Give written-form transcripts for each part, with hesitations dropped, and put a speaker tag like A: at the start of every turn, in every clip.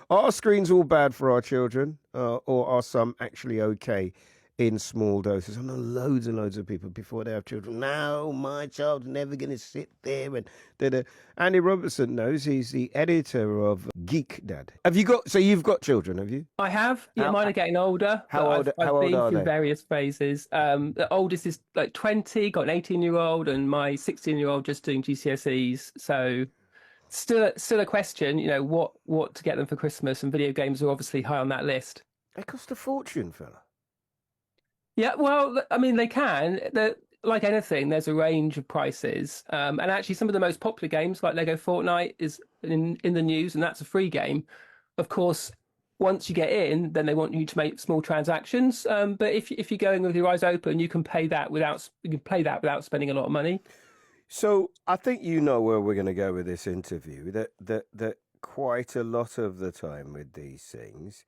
A: Are screens all bad for our children, or are some actually okay in small doses? I know loads and loads of people before they have children. No, my child's never going to sit there and da. Andy Robertson knows. He's the editor of Geek Dad. Have you got? So you've got children, have you?
B: I have. Yeah,
A: How
B: mine are getting older,
A: how
B: but
A: old?
B: I've
A: How old
B: been
A: are
B: through
A: they?
B: various phases. The oldest is like 20, got an 18-year-old, and my 16-year-old just doing GCSEs. So still a question, what to get them for Christmas, and video games are obviously high on that list.
A: They cost a fortune, fella.
B: Yeah, well, I mean, they can. Like anything, there's a range of prices. And actually, some of the most popular games, like Lego Fortnite, is in the news, and that's a free game. Of course, once you get in, then they want you to make small transactions. But if you're going with your eyes open, you can play that without spending a lot of money.
A: So I think you know where we're going to go with this interview. That quite a lot of the time with these things,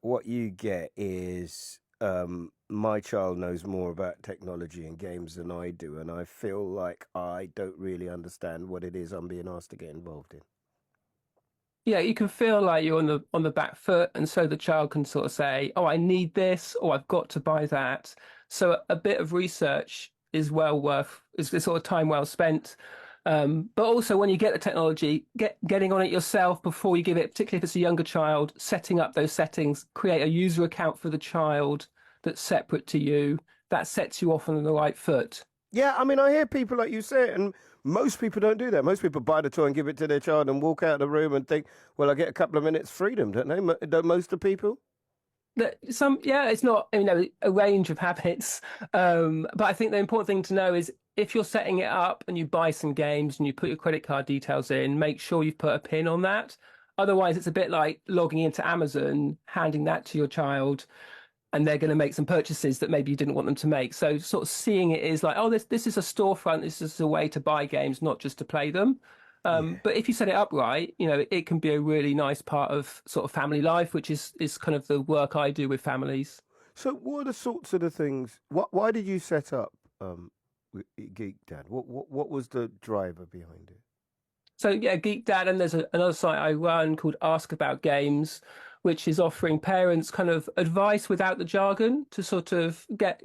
A: what you get is my child knows more about technology and games than I do, and I feel like I don't really understand what it is I'm being asked to get involved in.
B: Yeah, you can feel like you're on the back foot, and so the child can sort of say, "Oh, I need this," or "I've got to buy that." So a bit of research is the sort of time well spent. But also when you get the technology, getting on it yourself before you give it, particularly if it's a younger child, setting up those settings, create a user account for the child that's separate to you. That sets you off on the right foot.
A: Yeah, I mean, I hear people like you say it, and most people don't do that. Most people buy the toy and give it to their child and walk out of the room and think, well, I get a couple of minutes freedom, don't they? Don't most of the people?
B: Yeah, it's not, a range of habits. But I think the important thing to know is if you're setting it up and you buy some games and you put your credit card details in, make sure you've put a PIN on that. Otherwise, it's a bit like logging into Amazon, handing that to your child, and they're going to make some purchases that maybe you didn't want them to make. So sort of seeing it is like, oh, this is a storefront. This is a way to buy games, not just to play them.
A: Yeah.
B: But if you set it up right, it can be a really nice part of sort of family life, which is kind of the work I do with families.
A: So, what are the sorts of the things? Why did you set up Geek Dad? What was the driver behind it?
B: So yeah, Geek Dad, and there's another site I run called Ask About Games, which is offering parents kind of advice without the jargon to sort of get,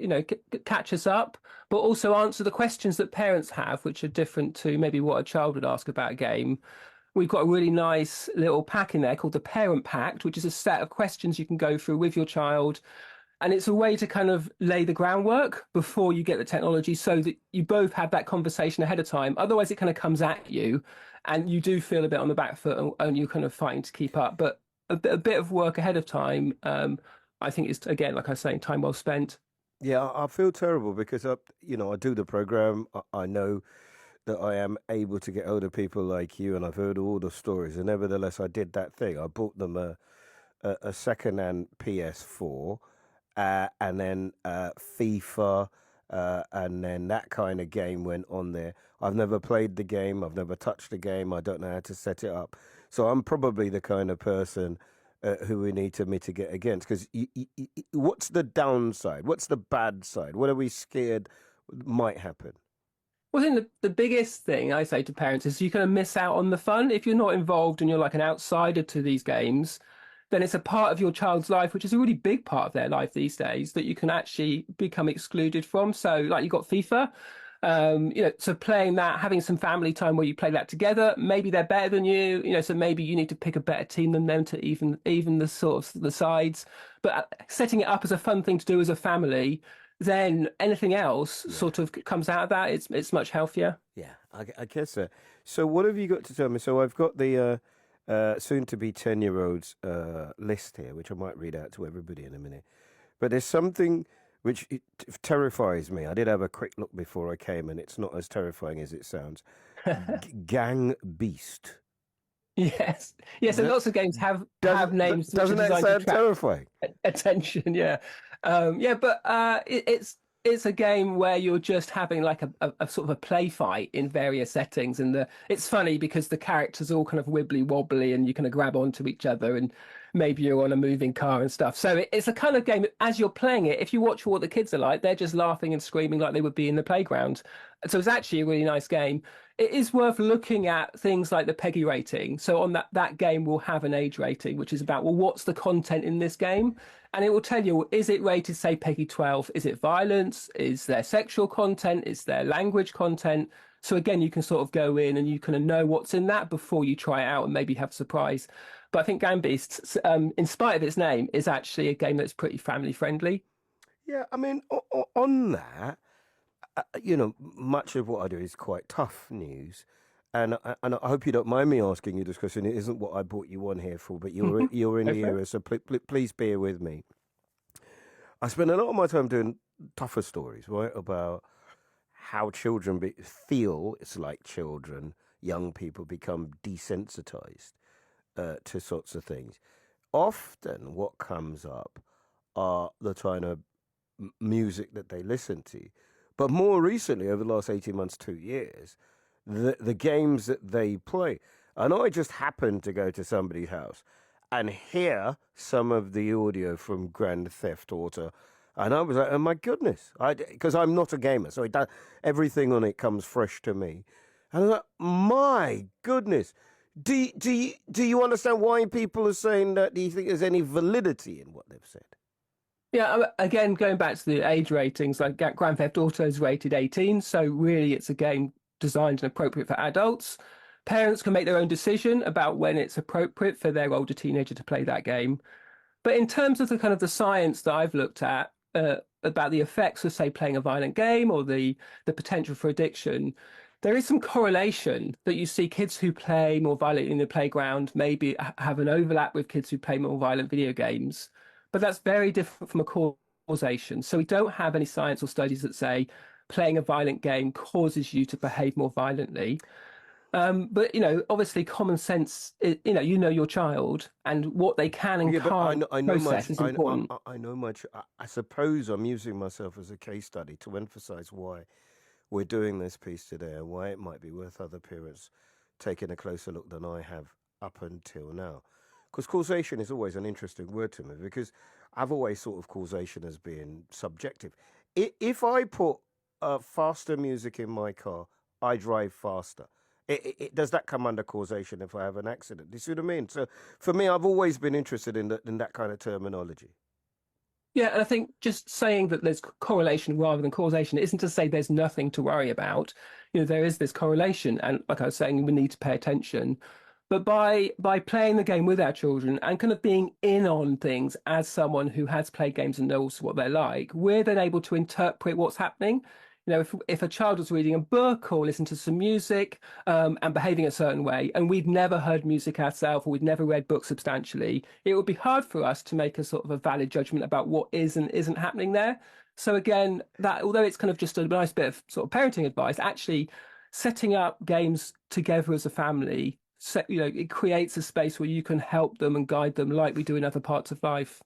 B: catch us up, but also answer the questions that parents have, which are different to maybe what a child would ask about a game. We've got a really nice little pack in there called the Parent Pact, which is a set of questions you can go through with your child. And it's a way to kind of lay the groundwork before you get the technology so that you both have that conversation ahead of time. Otherwise, it kind of comes at you and you do feel a bit on the back foot and you're kind of fighting to keep up. But a bit of work ahead of time, I think is, again, like I was saying, time well spent.
A: Yeah, I feel terrible because I do the program. I know that I am able to get older people like you, and I've heard all the stories. And nevertheless, I did that thing. I bought them a second-hand PS4, and then FIFA, and then that kind of game went on there. I've never played the game. I've never touched the game. I don't know how to set it up. So I'm probably the kind of person who we need to mitigate against. Because what's the downside? What's the bad side? What are we scared might happen?
B: Well, I think the biggest thing I say to parents is you kind of miss out on the fun. If you're not involved and you're like an outsider to these games, then it's a part of your child's life, which is a really big part of their life these days, that you can actually become excluded from. So, like you got FIFA, so playing that, having some family time where you play that together, maybe they're better than you, so maybe you need to pick a better team than them to even the sort of the sides. But setting it up as a fun thing to do as a family, then anything else
A: Yeah.
B: sort of comes out of that. It's much healthier.
A: Yeah, I guess so. So what have you got to tell me? So I've got the soon to be 10-year-olds list here, which I might read out to everybody in a minute. But there's something which terrifies me. I did have a quick look before I came, and it's not as terrifying as it sounds. Gang Beast.
B: Yes, yes, and
A: That,
B: lots of games have names which are
A: doesn't that
B: designed to
A: sound
B: attract
A: terrifying?
B: attention. Yeah, yeah, but it's a game where you're just having like a sort of a play fight in various settings, and it's funny because the characters are all kind of wibbly wobbly, and you kind of grab onto each other, and maybe you're on a moving car and stuff. So it's a kind of game, as you're playing it, if you watch what the kids are like, they're just laughing and screaming like they would be in the playground. So it's actually a really nice game. It is worth looking at things like the PEGI rating. So on that game will have an age rating, which is about, well, what's the content in this game? And it will tell you, is it rated, say, PEGI 12? Is it violence? Is there sexual content? Is there language content? So again, you can sort of go in and you kind of know what's in that before you try it out and maybe have a surprise. But I think Gang Beasts, in spite of its name, is actually a game that's pretty family friendly.
A: Yeah, I mean, on that, much of what I do is quite tough news. And I hope you don't mind me asking you this question. It isn't what I brought you on here for, but you're in
B: Go
A: the
B: for it.
A: area, so please bear with me. I spend a lot of my time doing tougher stories, right, about how children feel it's like children, young people become desensitized to sorts of things. Often, what comes up are the kind of music that they listen to, but more recently, over the last 18 months, 2 years, the games that they play. And I just happened to go to somebody's house and hear some of the audio from Grand Theft Auto. And I was like, oh my goodness, because I'm not a gamer, so everything on it comes fresh to me. And I was like, my goodness, do you understand why people are saying that? Do you think there's any validity in what they've said?
B: Yeah, again, going back to the age ratings, like Grand Theft Auto is rated 18, so really it's a game designed and appropriate for adults. Parents can make their own decision about when it's appropriate for their older teenager to play that game. But in terms of the kind of the science that I've looked at about the effects of, say, playing a violent game or the potential for addiction, there is some correlation that you see kids who play more violently in the playground maybe have an overlap with kids who play more violent video games. But that's very different from a causation. So we don't have any science or studies that say playing a violent game causes you to behave more violently. But obviously, common sense. You know your child and what they can and
A: Yeah, but
B: can't
A: I know
B: process
A: much.
B: is important.
A: I know much. I suppose I'm using myself as a case study to emphasize why we're doing this piece today and why it might be worth other parents taking a closer look than I have up until now. Because causation is always an interesting word to me because I've always thought of causation as being subjective. If I put faster music in my car, I drive faster. Does that come under causation if I have an accident? Do you see what I mean? So for me, I've always been interested in that kind of terminology.
B: Yeah, and I think just saying that there's correlation rather than causation isn't to say there's nothing to worry about. There is this correlation, and like I was saying, we need to pay attention. But by playing the game with our children and kind of being in on things as someone who has played games and knows what they're like, we're then able to interpret what's happening. If a child was reading a book or listening to some music and behaving a certain way, and we'd never heard music ourselves or we'd never read books substantially, it would be hard for us to make a sort of a valid judgment about what is and isn't happening there. So again, that although it's kind of just a nice bit of sort of parenting advice, actually setting up games together as a family, it creates a space where you can help them and guide them like we do in other parts of life.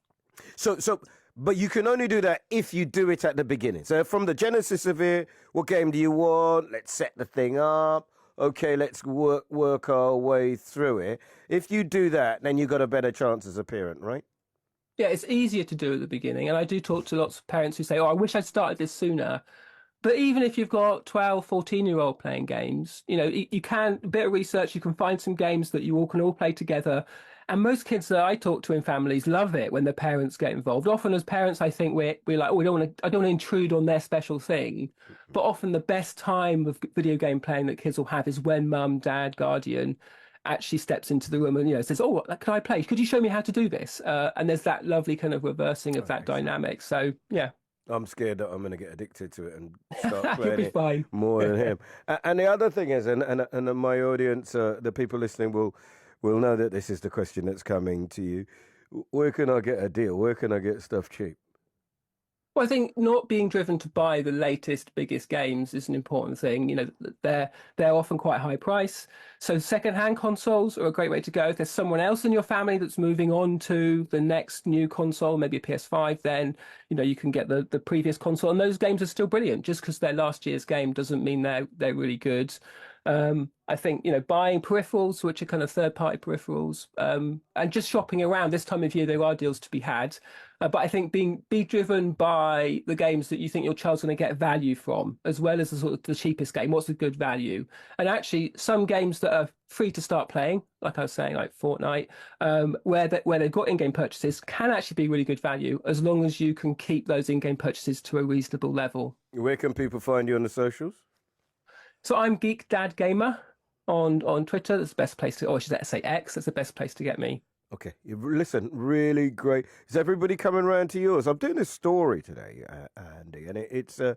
A: But you can only do that if you do it at the beginning. So from the genesis of it, what game do you want? Let's set the thing up. Okay, let's work our way through it. If you do that, then you've got a better chance as a parent, right?
B: Yeah, it's easier to do at the beginning. And I do talk to lots of parents who say, oh, I wish I'd started this sooner. But even if you've got 12, 14-year-old playing games, you can, a bit of research, you can find some games that you all can all play together. And most kids that I talk to in families love it when their parents get involved. Often as parents, I think we're like, oh, I don't want to intrude on their special thing. But often the best time of video game playing that kids will have is when mum, dad, guardian actually steps into the room and says, oh, can I play? Could you show me how to do this? And there's that lovely kind of reversing of that
A: Excellent.
B: dynamic. So yeah.
A: I'm scared that I'm going to get addicted to it and start
B: You'll
A: playing
B: be
A: it
B: fine.
A: more than him. And the other thing is, and my audience, the people listening will know that this is the question that's coming to you. Where can I get a deal? Where can I get stuff cheap?
B: Well, I think not being driven to buy the latest, biggest games is an important thing. They're often quite high price. So second-hand consoles are a great way to go. If there's someone else in your family that's moving on to the next new console, maybe a PS5, then you can get the previous console, and those games are still brilliant. Just because they're last year's game doesn't mean they're really good. I think, buying peripherals, which are kind of third-party peripherals, and just shopping around this time of year, there are deals to be had. But I think be driven by the games that you think your child's going to get value from, as well as the sort of the cheapest game. What's a good value? And actually, some games that are free to start playing, like I was saying, like Fortnite, where they've got in-game purchases, can actually be really good value as long as you can keep those in-game purchases to a reasonable level.
A: Where can people find you on the socials?
B: So I'm Geek Dad Gamer on Twitter. That's the best place to, or should I say X? That's the best place to get me.
A: Okay, listen, really great. Is everybody coming around to yours? I'm doing a story today, Andy, and it's a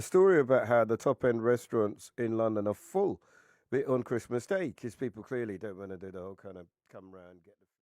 A: story about how the top end restaurants in London are full on Christmas Day because people clearly don't want to do the whole kind of come round, get the